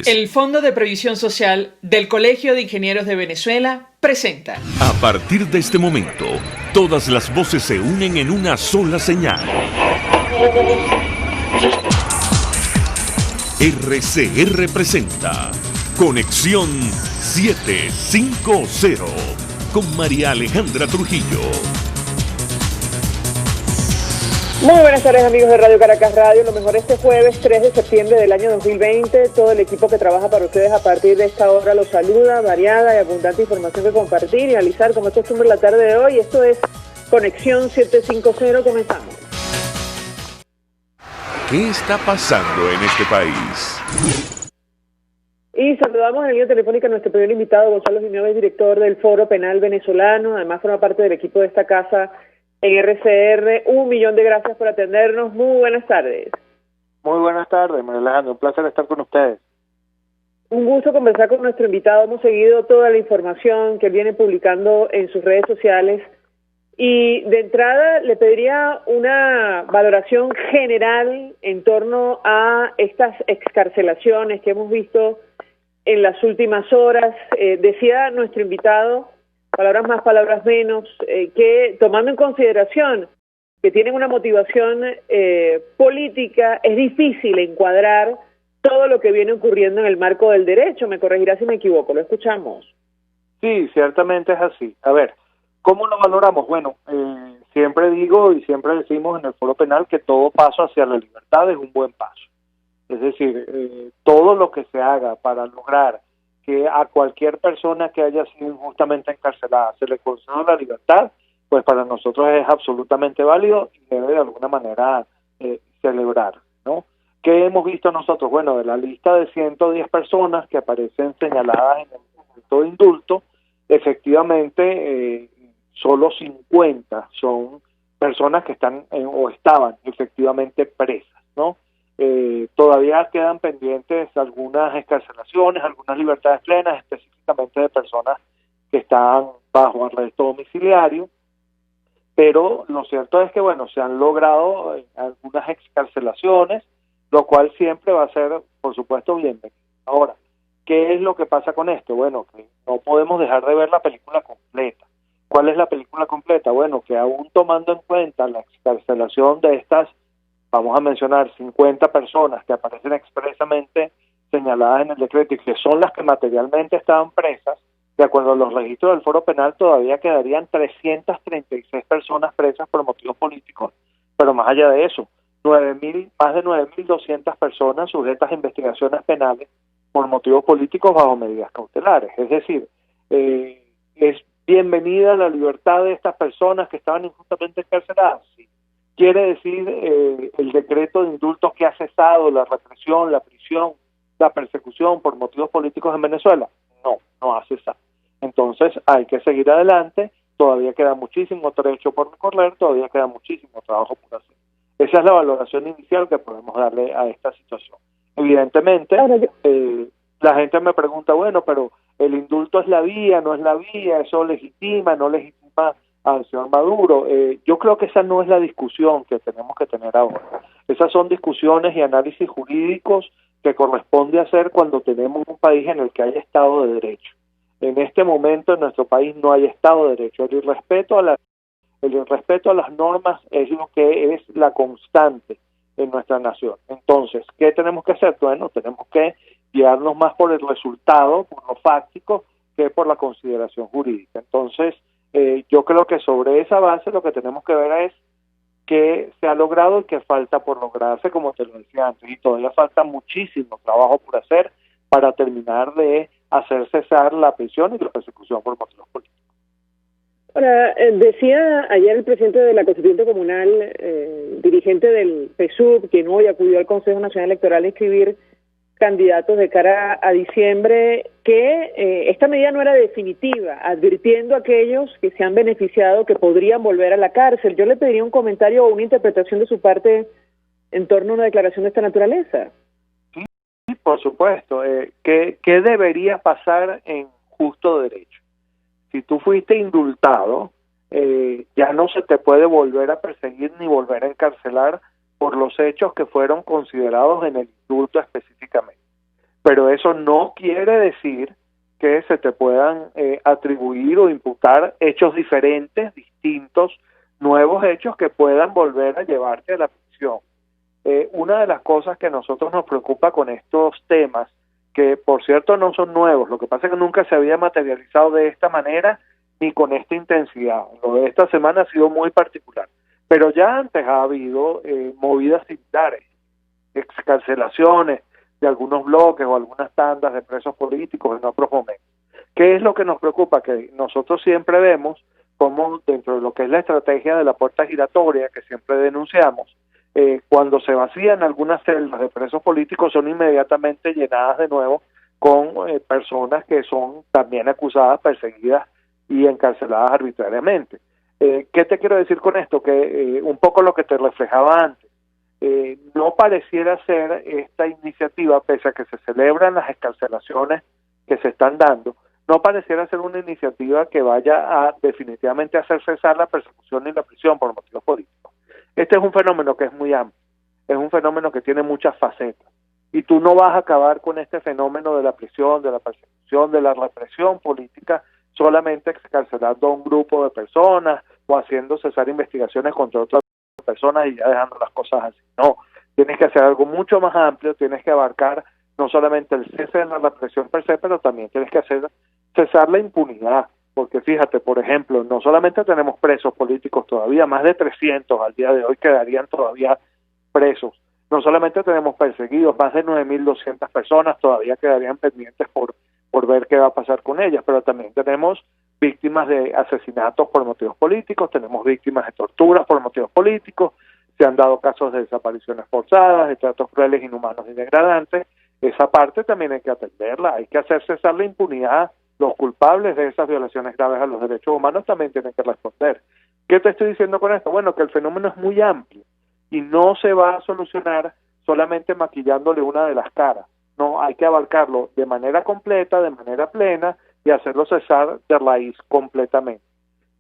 El Fondo de Previsión Social del Colegio de Ingenieros de Venezuela presenta. A partir de este momento, todas las voces se unen en una sola señal. RCR presenta Conexión 750 con María Alejandra Trujillo. Muy buenas tardes, amigos de Radio Caracas Radio. Lo mejor este jueves 3 de septiembre del año 2020. Todo el equipo que trabaja para ustedes a partir de esta hora los saluda. Variada y abundante información que compartir y analizar como es costumbre la tarde de hoy. Esto es Conexión 750. Comenzamos. ¿Qué está pasando en este país? Y saludamos en línea telefónica a nuestro primer invitado, Gonzalo Jiménez, director del Foro Penal Venezolano. Además forma parte del equipo de esta casa en RCR. 1.000.000 de gracias por atendernos. Muy buenas tardes. Muy buenas tardes, María Alejandra. Un placer estar con ustedes. Un gusto conversar con nuestro invitado. Hemos seguido toda la información que viene publicando en sus redes sociales. Y de entrada le pediría una valoración general en torno a estas excarcelaciones que hemos visto en las últimas horas. Decía nuestro invitado, palabras más, palabras menos, que tomando en consideración que tienen una motivación política, es difícil encuadrar todo lo que viene ocurriendo en el marco del derecho. Me corregirá si me equivoco, lo escuchamos. Sí, ciertamente es así. A ver, ¿cómo lo valoramos? Bueno, siempre digo y siempre decimos en el Foro Penal que todo paso hacia la libertad es un buen paso. Es decir, todo lo que se haga para lograr que a cualquier persona que haya sido injustamente encarcelada se le conceda la libertad, pues para nosotros es absolutamente válido y debe de alguna manera celebrar, ¿no? ¿Qué hemos visto nosotros? Bueno, de la lista de 110 personas que aparecen señaladas en el momento de indulto, efectivamente solo 50 son personas que están o estaban efectivamente presas, ¿no? Todavía quedan pendientes algunas excarcelaciones, algunas libertades plenas, específicamente de personas que están bajo arresto domiciliario, pero lo cierto es que, bueno, se han logrado algunas excarcelaciones, lo cual siempre va a ser, por supuesto, bienvenido. Ahora, ¿qué es lo que pasa con esto? Bueno, que no podemos dejar de ver la película completa. ¿Cuál es la película completa? Bueno, que aún tomando en cuenta la excarcelación de estas, vamos a mencionar 50 personas que aparecen expresamente señaladas en el decreto y que son las que materialmente estaban presas, de acuerdo a los registros del Foro Penal, todavía quedarían 336 personas presas por motivos políticos, pero más allá de eso, más de 9.200 personas sujetas a investigaciones penales por motivos políticos bajo medidas cautelares. Es decir, es bienvenida la libertad de estas personas que estaban injustamente encarceladas, sí. ¿Quiere decir el decreto de indultos que ha cesado la represión, la prisión, la persecución por motivos políticos en Venezuela? No, no ha cesado. Entonces hay que seguir adelante, todavía queda muchísimo trecho por recorrer, todavía queda muchísimo trabajo por hacer. Esa es la valoración inicial que podemos darle a esta situación. Evidentemente, la gente me pregunta, bueno, pero el indulto es la vía, no es la vía, eso legitima, no legitima al señor Maduro. Yo creo que esa no es la discusión que tenemos que tener ahora. Esas son discusiones y análisis jurídicos que corresponde hacer cuando tenemos un país en el que hay Estado de Derecho. En este momento en nuestro país no hay Estado de Derecho. El irrespeto a las normas es lo que es la constante en nuestra nación. Entonces, ¿qué tenemos que hacer? Bueno, tenemos que guiarnos más por el resultado, por lo fáctico, que por la consideración jurídica. Entonces, yo creo que sobre esa base lo que tenemos que ver es qué se ha logrado y qué falta por lograrse, como te lo decía antes, y todavía falta muchísimo trabajo por hacer para terminar de hacer cesar la prisión y la persecución por motivos políticos. Ahora, decía ayer el presidente de la Constituyente Comunal, dirigente del PSUV, quien hoy acudió al Consejo Nacional Electoral a inscribir candidatos de cara a diciembre, que esta medida no era definitiva, advirtiendo a aquellos que se han beneficiado que podrían volver a la cárcel. Yo le pediría un comentario o una interpretación de su parte en torno a una declaración de esta naturaleza. Sí, por supuesto. ¿Qué debería pasar en justo derecho? Si tú fuiste indultado, ya no se te puede volver a perseguir ni volver a encarcelar por los hechos que fueron considerados en el indulto específicamente. pero eso no quiere decir que se te puedan atribuir o imputar hechos diferentes, distintos, nuevos hechos que puedan volver a llevarte a la prisión. Una de las cosas que a nosotros nos preocupa con estos temas, que por cierto no son nuevos, lo que pasa es que nunca se había materializado de esta manera ni con esta intensidad. Lo de esta semana ha sido muy particular, pero ya antes ha habido movidas similares, excarcelaciones de algunos bloques o algunas tandas de presos políticos en otros momentos. ¿Qué es lo que nos preocupa? Que nosotros siempre vemos como dentro de lo que es la estrategia de la puerta giratoria que siempre denunciamos, cuando se vacían algunas celdas de presos políticos son inmediatamente llenadas de nuevo con personas que son también acusadas, perseguidas y encarceladas arbitrariamente. ¿Qué te quiero decir con esto? Que un poco lo que te reflejaba antes, no pareciera ser esta iniciativa, pese a que se celebran las excarcelaciones que se están dando, no pareciera ser una iniciativa que vaya a definitivamente hacer cesar la persecución y la prisión por motivos políticos. Este es un fenómeno que es muy amplio, es un fenómeno que tiene muchas facetas, y tú no vas a acabar con este fenómeno de la prisión, de la persecución, de la represión política, solamente excarcelando a un grupo de personas o haciendo cesar investigaciones contra otras personas y ya dejando las cosas así. No, tienes que hacer algo mucho más amplio, tienes que abarcar no solamente el cese de la represión per se, pero también tienes que hacer cesar la impunidad, porque fíjate, por ejemplo, no solamente tenemos presos políticos todavía, más de 300 al día de hoy quedarían todavía presos, no solamente tenemos perseguidos, más de 9.200 personas todavía quedarían pendientes por ver qué va a pasar con ellas, pero también tenemos víctimas de asesinatos por motivos políticos, tenemos víctimas de torturas por motivos políticos, se han dado casos de desapariciones forzadas, de tratos crueles, inhumanos y degradantes. Esa parte también hay que atenderla, hay que hacer cesar la impunidad. Los culpables de esas violaciones graves a los derechos humanos también tienen que responder. ¿Qué te estoy diciendo con esto? Bueno, que el fenómeno es muy amplio y no se va a solucionar solamente maquillándole una de las caras. No, hay que abarcarlo de manera completa, de manera plena y hacerlo cesar de raíz completamente.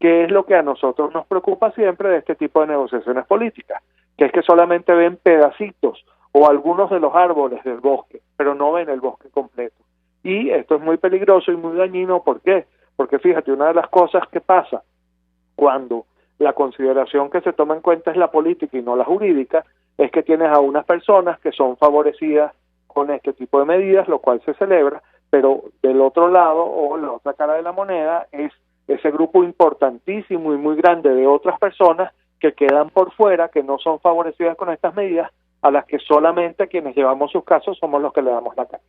¿Qué es lo que a nosotros nos preocupa siempre de este tipo de negociaciones políticas? Que es que solamente ven pedacitos o algunos de los árboles del bosque, pero no ven el bosque completo. Y esto es muy peligroso y muy dañino. ¿Por qué? Porque fíjate, una de las cosas que pasa cuando la consideración que se toma en cuenta es la política y no la jurídica, es que tienes a unas personas que son favorecidas con este tipo de medidas, lo cual se celebra, pero del otro lado o la otra cara de la moneda es ese grupo importantísimo y muy grande de otras personas que quedan por fuera, que no son favorecidas con estas medidas, a las que solamente quienes llevamos sus casos somos los que le damos la cara.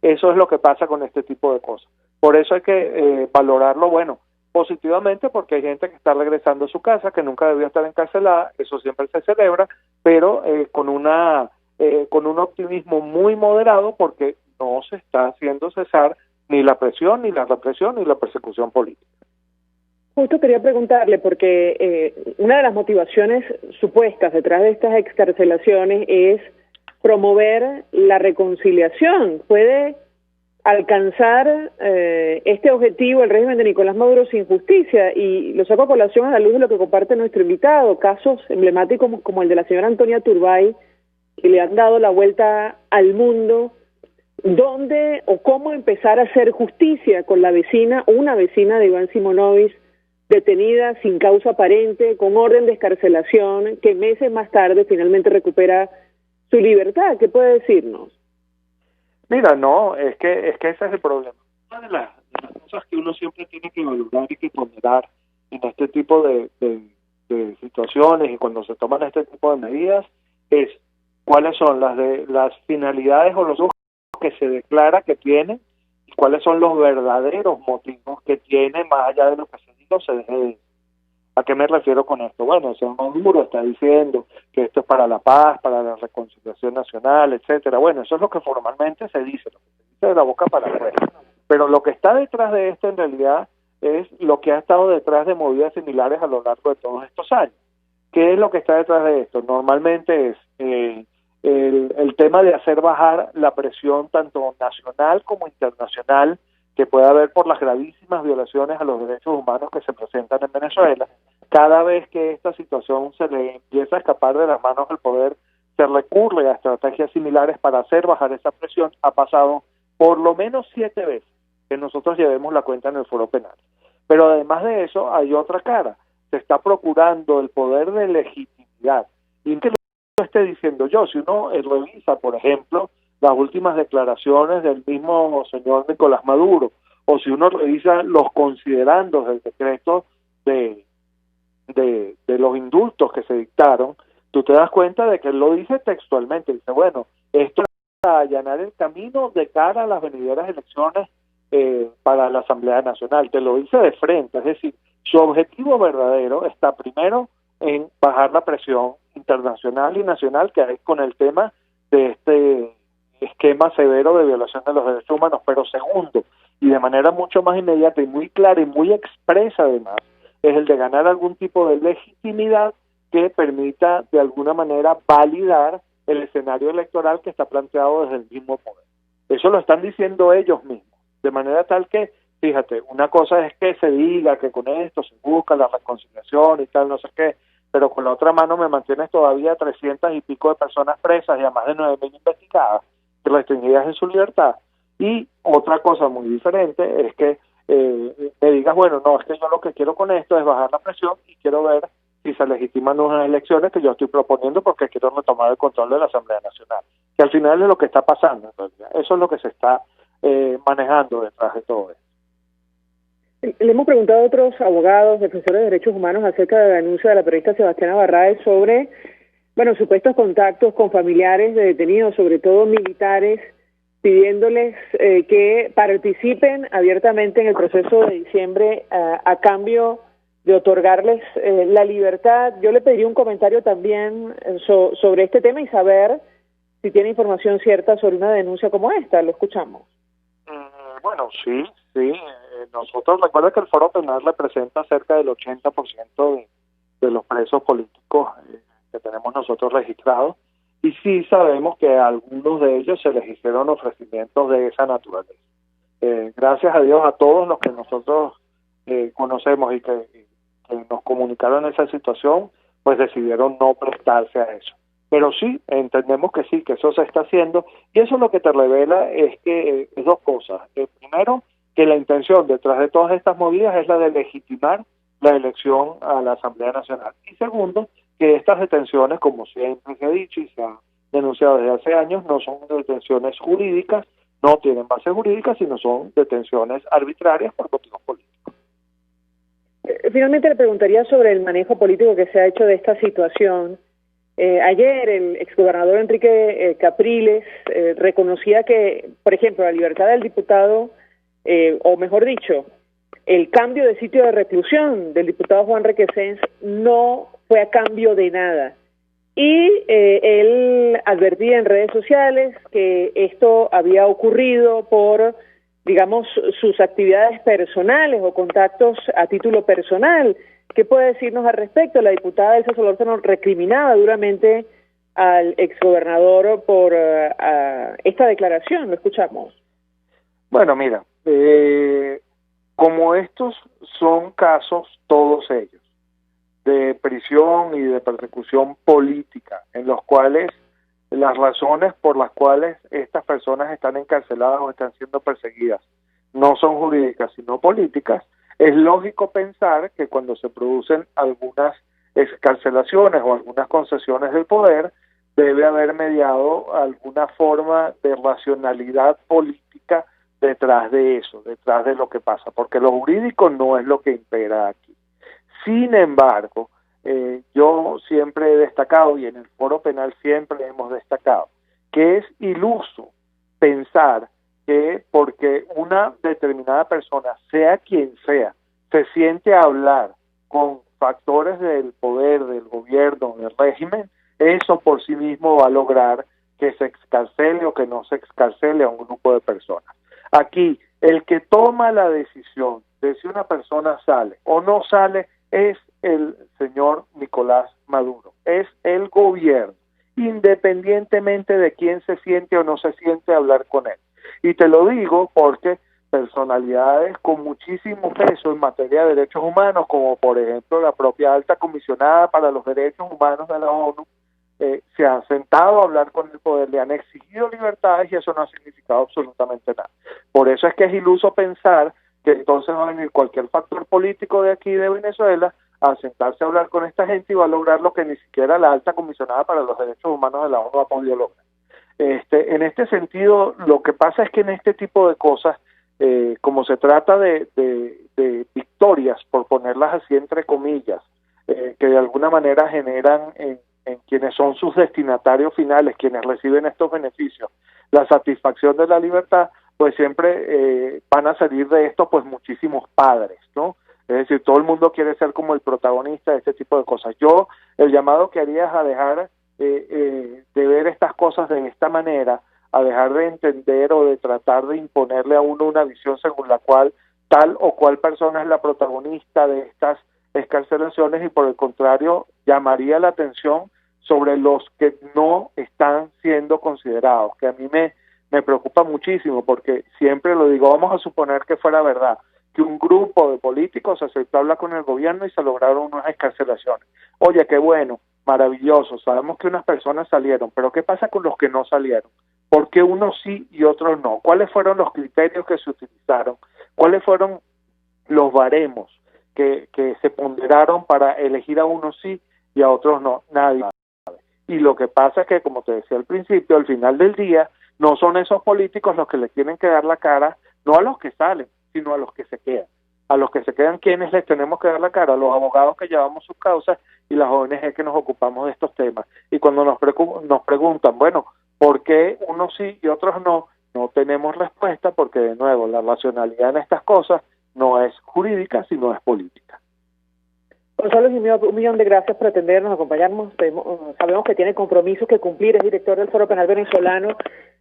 Eso es lo que pasa con este tipo de cosas. Por eso hay que valorarlo, bueno, positivamente, porque hay gente que está regresando a su casa, que nunca debió estar encarcelada, eso siempre se celebra, pero con un optimismo muy moderado, porque no se está haciendo cesar ni la presión, ni la represión, ni la persecución política. Justo quería preguntarle, porque una de las motivaciones supuestas detrás de estas excarcelaciones es promover la reconciliación. ¿Puede alcanzar este objetivo el régimen de Nicolás Maduro sin justicia? Y lo saco a colación a la luz de lo que comparte nuestro invitado, casos emblemáticos como el de la señora Antonia Turbay, que le han dado la vuelta al mundo. ¿Dónde o cómo empezar a hacer justicia con la vecina, una vecina de Iván Simonovic, detenida sin causa aparente, con orden de excarcelación, que meses más tarde finalmente recupera su libertad? ¿Qué puede decirnos? Mira, no, es que ese es el problema. Una de las cosas que uno siempre tiene que valorar y que ponderar en este tipo de situaciones y cuando se toman este tipo de medidas es cuáles son las finalidades o los usos que se declara que tienen y cuáles son los verdaderos motivos que tienen, más allá de lo que se diga o se deje de decir. ¿A qué me refiero con esto? Bueno, el señor Maduro está diciendo que esto es para la paz, para la reconciliación nacional, etcétera. Bueno, eso es lo que formalmente se dice, lo que se dice de la boca para afuera. Pero lo que está detrás de esto en realidad es lo que ha estado detrás de movidas similares a lo largo de todos estos años. ¿Qué es lo que está detrás de esto? Normalmente es el tema de hacer bajar la presión tanto nacional como internacional que puede haber por las gravísimas violaciones a los derechos humanos que se presentan en Venezuela. Cada vez que esta situación se le empieza a escapar de las manos al poder, se recurre a estrategias similares para hacer bajar esa presión. Ha pasado por lo menos 7 veces que nosotros llevemos la cuenta en el foro penal. Pero además de eso hay otra cara, se está procurando el poder de legitimidad, y que lo esté diciendo yo, si uno revisa, por ejemplo, las últimas declaraciones del mismo señor Nicolás Maduro, o si uno revisa los considerandos del decreto de los indultos que se dictaron, tú te das cuenta de que él lo dice textualmente, dice, bueno, esto es para allanar el camino de cara a las venideras elecciones para la Asamblea Nacional, te lo dice de frente, es decir, su objetivo verdadero está primero en bajar la presión internacional y nacional que hay con el tema de este esquema severo de violación de los derechos humanos, pero segundo, y de manera mucho más inmediata y muy clara y muy expresa además, es el de ganar algún tipo de legitimidad que permita de alguna manera validar el escenario electoral que está planteado desde el mismo poder. Eso lo están diciendo ellos mismos, de manera tal que, fíjate, una cosa es que se diga que con esto se busca la reconciliación y tal, no sé qué, pero con la otra mano me mantienes todavía 300 y pico de personas presas y a más de 9.000 investigadas, restringidas en su libertad. Y otra cosa muy diferente es que me digas, bueno, no, es que yo lo que quiero con esto es bajar la presión y quiero ver si se legitiman unas elecciones que yo estoy proponiendo porque quiero retomar el control de la Asamblea Nacional, que al final es lo que está pasando en realidad. Eso es lo que se está manejando detrás de todo esto. Le hemos preguntado a otros abogados, defensores de derechos humanos acerca de la denuncia de la periodista Sebastiana Barraez sobre, bueno, supuestos contactos con familiares de detenidos, sobre todo militares, pidiéndoles que participen abiertamente en el proceso de diciembre a cambio de otorgarles la libertad. Yo le pediría un comentario también sobre este tema y saber si tiene información cierta sobre una denuncia como esta. Lo escuchamos. Bueno, sí. Nosotros, recuerda que el Foro Penal representa cerca del 80% de los presos políticos que tenemos nosotros registrados, y sí sabemos que a algunos de ellos se les hicieron ofrecimientos de esa naturaleza. Gracias a Dios, a todos los que nosotros conocemos y que nos comunicaron esa situación, pues decidieron no prestarse a eso. Pero sí, entendemos que sí, que eso se está haciendo, y eso lo que te revela es que es dos cosas. Primero, que la intención detrás de todas estas movidas es la de legitimar la elección a la Asamblea Nacional. Y segundo, que estas detenciones, como siempre se ha dicho y se ha denunciado desde hace años, no son detenciones jurídicas, no tienen base jurídica, sino son detenciones arbitrarias por motivos políticos. Finalmente le preguntaría sobre el manejo político que se ha hecho de esta situación. Ayer el exgobernador Enrique Capriles reconocía que, por ejemplo, la libertad del diputado, o mejor dicho, el cambio de sitio de reclusión del diputado Juan Requesens no fue a cambio de nada. Y él advertía en redes sociales que esto había ocurrido por, digamos, sus actividades personales o contactos a título personal. ¿Qué puede decirnos al respecto? La diputada Elsa Solórzano recriminaba duramente al exgobernador por esta declaración. Lo escuchamos. Bueno, mira, como estos son casos, todos ellos, de prisión y de persecución política, en los cuales las razones por las cuales estas personas están encarceladas o están siendo perseguidas no son jurídicas, sino políticas, es lógico pensar que cuando se producen algunas excarcelaciones o algunas concesiones del poder, debe haber mediado alguna forma de racionalidad política detrás de eso, detrás de lo que pasa, porque lo jurídico no es lo que impera aquí. Sin embargo, yo siempre he destacado, y en el Foro Penal siempre hemos destacado, que es iluso pensar que porque una determinada persona, sea quien sea, se siente a hablar con factores del poder, del gobierno, del régimen, eso por sí mismo va a lograr que se excarcele o que no se excarcele a un grupo de personas. Aquí, el que toma la decisión de si una persona sale o no sale es el señor Nicolás Maduro, es el gobierno, independientemente de quién se siente o no se siente a hablar con él. Y te lo digo porque personalidades con muchísimo peso en materia de derechos humanos, como por ejemplo la propia alta comisionada para los derechos humanos de la ONU, se han sentado a hablar con el poder, le han exigido libertades y eso no ha significado absolutamente nada. Por eso es que es iluso pensar que entonces va a venir cualquier factor político de aquí de Venezuela a sentarse a hablar con esta gente y va a lograr lo que ni siquiera la alta comisionada para los derechos humanos de la ONU ha podido lograr. En este sentido, lo que pasa es que en este tipo de cosas, como se trata de victorias, por ponerlas así entre comillas, que de alguna manera generan en quienes son sus destinatarios finales, quienes reciben estos beneficios, la satisfacción de la libertad, pues siempre van a salir de esto pues muchísimos padres, ¿no? Es decir, todo el mundo quiere ser como el protagonista de este tipo de cosas. Yo, el llamado que haría es a dejar de ver estas cosas de esta manera, a dejar de entender o de tratar de imponerle a uno una visión según la cual tal o cual persona es la protagonista de estas excarcelaciones y por el contrario llamaría la atención sobre los que no están siendo considerados, que a mí me preocupa muchísimo porque siempre lo digo, vamos a suponer que fuera verdad, que un grupo de políticos aceptó hablar con el gobierno y se lograron unas excarcelaciones. Oye, qué bueno, maravilloso, sabemos que unas personas salieron, pero ¿qué pasa con los que no salieron? ¿Por qué unos sí y otros no? ¿Cuáles fueron los criterios que se utilizaron? ¿Cuáles fueron los baremos que se ponderaron para elegir a unos sí y a otros no? Nadie sabe. Y lo que pasa es que, como te decía al principio, al final del día, no son esos políticos los que les tienen que dar la cara, no a los que salen, sino a los que se quedan. A los que se quedan, ¿quiénes les tenemos que dar la cara? A los abogados que llevamos sus causas y las ONG que nos ocupamos de estos temas. Y cuando nos preguntan, bueno, ¿por qué unos sí y otros no? No tenemos respuesta porque, de nuevo, la racionalidad en estas cosas no es jurídica, sino es política. Gonzalo Jimeno, un millón de gracias por atendernos, acompañarnos. Sabemos que tiene compromisos que cumplir, es director del Foro Penal Venezolano.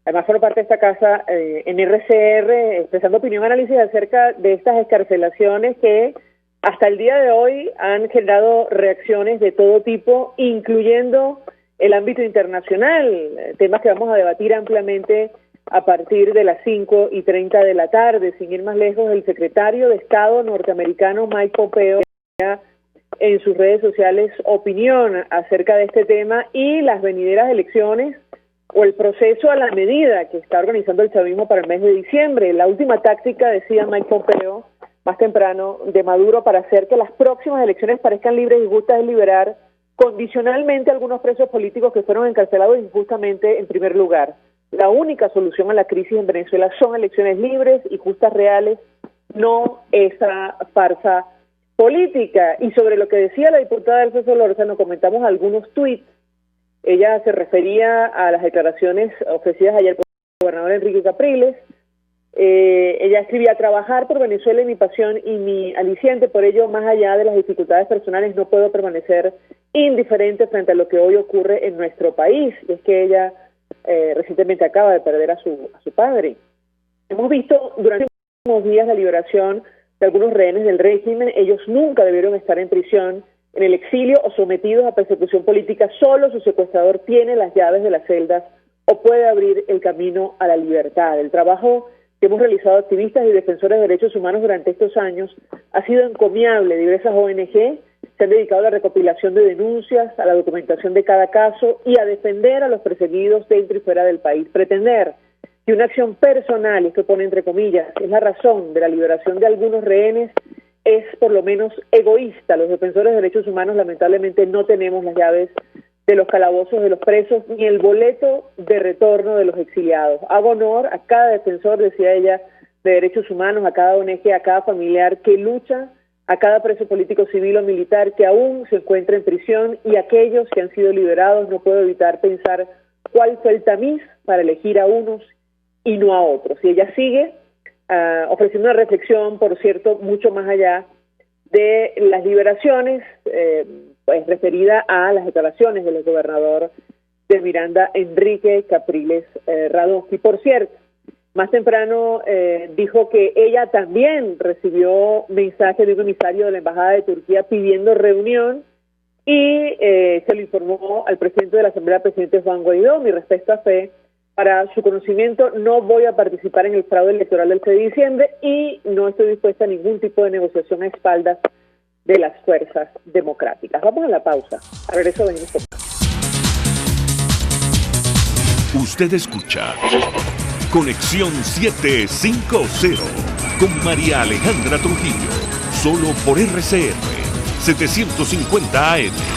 Además, forma parte de esta casa en RCR, expresando opinión y análisis acerca de estas excarcelaciones que hasta el día de hoy han generado reacciones de todo tipo, incluyendo el ámbito internacional, temas que vamos a debatir ampliamente a partir de las 5:30 de la tarde. Sin ir más lejos, el secretario de Estado norteamericano Mike Pompeo en sus redes sociales opinión acerca de este tema y las venideras elecciones o el proceso a la medida que está organizando el chavismo para el mes de diciembre. La última táctica, decía Mike Pompeo más temprano, de Maduro para hacer que las próximas elecciones parezcan libres y justas es liberar condicionalmente a algunos presos políticos que fueron encarcelados injustamente en primer lugar. La única solución a la crisis en Venezuela son elecciones libres y justas reales, no esa farsa política. Y sobre lo que decía la diputada Elsa Solórzano, comentamos algunos tuits. Ella se refería a las declaraciones ofrecidas ayer por el gobernador Enrique Capriles. Ella escribía: trabajar por Venezuela es mi pasión y mi aliciente, por ello, más allá de las dificultades personales, no puedo permanecer indiferente frente a lo que hoy ocurre en nuestro país. Y es que ella recientemente acaba de perder a su padre. Hemos visto durante los últimos días la liberación de algunos rehenes del régimen. Ellos nunca debieron estar en prisión, en el exilio o sometidos a persecución política. Solo su secuestrador tiene las llaves de las celdas o puede abrir el camino a la libertad. El trabajo que hemos realizado activistas y defensores de derechos humanos durante estos años ha sido encomiable. Diversas ONG se han dedicado a la recopilación de denuncias, a la documentación de cada caso y a defender a los perseguidos dentro y fuera del país. Pretender que una acción personal, y esto pone entre comillas, es la razón de la liberación de algunos rehenes, es por lo menos egoísta. Los defensores de derechos humanos lamentablemente no tenemos las llaves de los calabozos de los presos ni el boleto de retorno de los exiliados. Hago honor a cada defensor, decía ella, de derechos humanos, a cada ONG, a cada familiar que lucha, a cada preso político, civil o militar que aún se encuentra en prisión y a aquellos que han sido liberados. No puedo evitar pensar cuál fue el tamiz para elegir a unos y no a otros. Y ella sigue ofreciendo una reflexión, por cierto, mucho más allá de las liberaciones, pues referida a las declaraciones del gobernador de Miranda, Enrique Capriles Radonsky. Por cierto, más temprano dijo que ella también recibió mensaje de un emisario de la Embajada de Turquía pidiendo reunión y se lo informó al presidente de la Asamblea, presidente Juan Guaidó. Mi respuesta fue: para su conocimiento, no voy a participar en el fraude electoral del 6 de diciembre y no estoy dispuesta a ningún tipo de negociación a espaldas de las fuerzas democráticas. Vamos a la pausa. A regreso venimos. Usted escucha Conexión 750 con María Alejandra Trujillo, solo por RCR 750 AM.